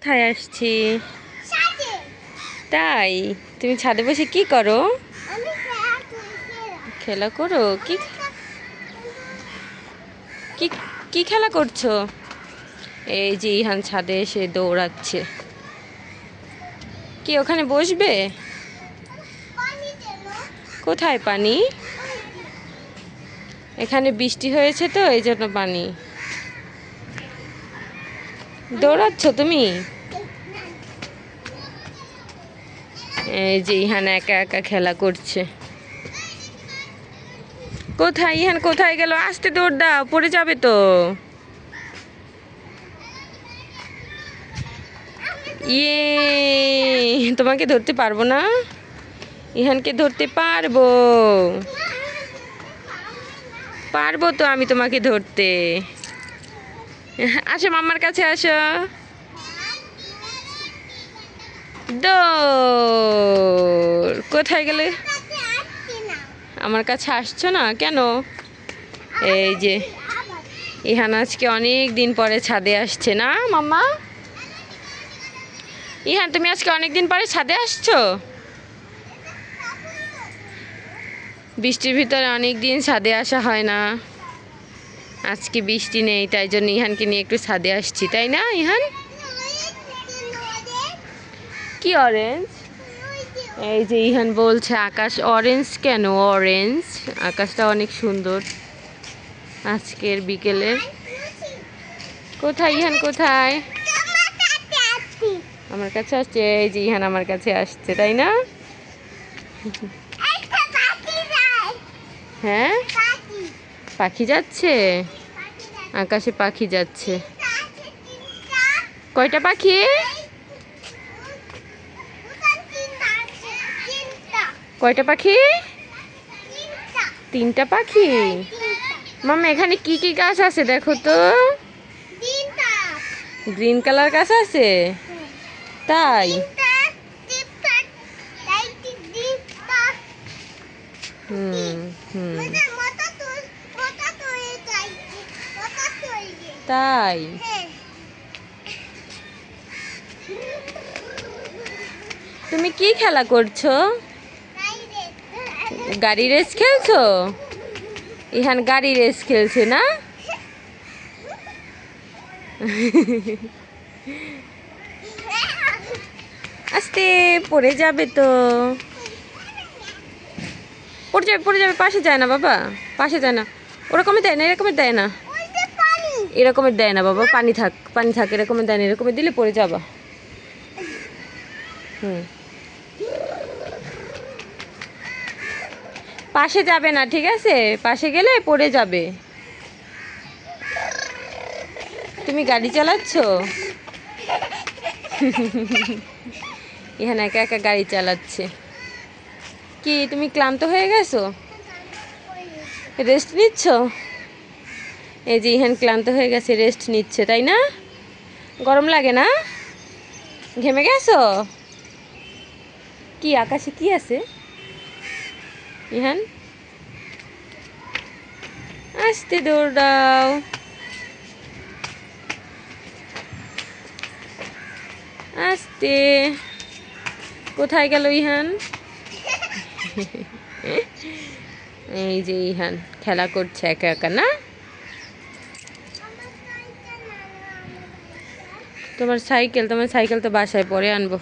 কোথায় আসছি? তাই? তুমি ছাদে বসে কি করো? খেলা করো? কি কি কি খেলা করছো? এই যে ইহান ছাদে এসে দৌড়াচ্ছে। কি ওখানে বসবে? কোথায় পানি? এখানে বৃষ্টি হয়েছে তো এই জন্য পানি। দৌড়াচ্ছ তুমি? এই যে ইহান একা একা খেলা করছে। কোথায় ইহান, কোথায় গেল? আস্তে দৌড় দাও, পড়ে যাবে তো। ইয়ে, তোমাকে ধরতে পারবো না? ইহানকে ধরতে পারবো। পারবো তো আমি তোমাকে ধরতে। আসো মাম্মার কাছে আসো। দৌড়, কোথায় গেলে? আমার কাছে আসছো না কেন? এই যে ইহান আজকে অনেক দিন পরে ছাদে আসছে না মাম্মা? ইহান তুমি আজকে অনেক দিন পরে ছাদে আসছো? বৃষ্টির ভিতরে অনেক দিন ছাদে আসা হয় না। আজকে বৃষ্টি নেই, তাই জন্য ইহানকে নিয়ে একটু ছাদে আসছি, তাই না ইহান? কি অরেঞ্জ? এই যে ইহান বলছে আকাশ অরেঞ্জ কেন? অরেঞ্জ আকাশটা অনেক সুন্দর আজকের বিকেলের। কোথায় ইহান, কোথায়? আমার কাছে আসছে। এই যে ইহান আমার কাছে আসছে, তাই না? হ্যাঁ, পাখি যাচ্ছে আকাশে, পাখি যাচ্ছে। কয়টা পাখি? কয়টা পাখি? তিনটা পাখি। মামা এখানে কি কি গাছ আছে দেখো তো। গ্রিন কালার গাছ আছে? তাই? হুম হুম, তাই? তুমি কি খেলা করছো? গাড়ি রেস খেলছো? ইহান গাড়ি রেস খেলছে না? আস্তে, পড়ে যাবে তো। পড়ে যাবে, পড়ে যাবে। পাশে যায় না বাবা, পাশে যায় না। ওরকমের দেয় না, এরকমের দেয় না, এরকমের দেয় না বাবা। পানি থাক, পানি থাক, এরকমের দেয় না। এরকমের দিলে পড়ে যাবা। হুম, পাশে যাবে না, ঠিক আছে? পাশে গেলে পড়ে যাবে। তুমি গাড়ি চালাচ্ছ? এখানে একা একা গাড়ি চালাচ্ছে। কি তুমি ক্লান্ত হয়ে গেছো? রেস্ট নিচ্ছ? এই যে ইহান ক্লান্ত হয়ে গেছে, রেস্ট নিচ্ছে, তাই না? গরম লাগে না? ঘেমে গেছো? কি আকাশে কি আছে ইহান? আস্তে দৌড়াও। আস্তে। কোথায় গেল ইহান? এই যে ইহান খেলা করছে একা একা না? তোমার সাইকেল, তোমার সাইকেল তো বাসায় পরে আনবো।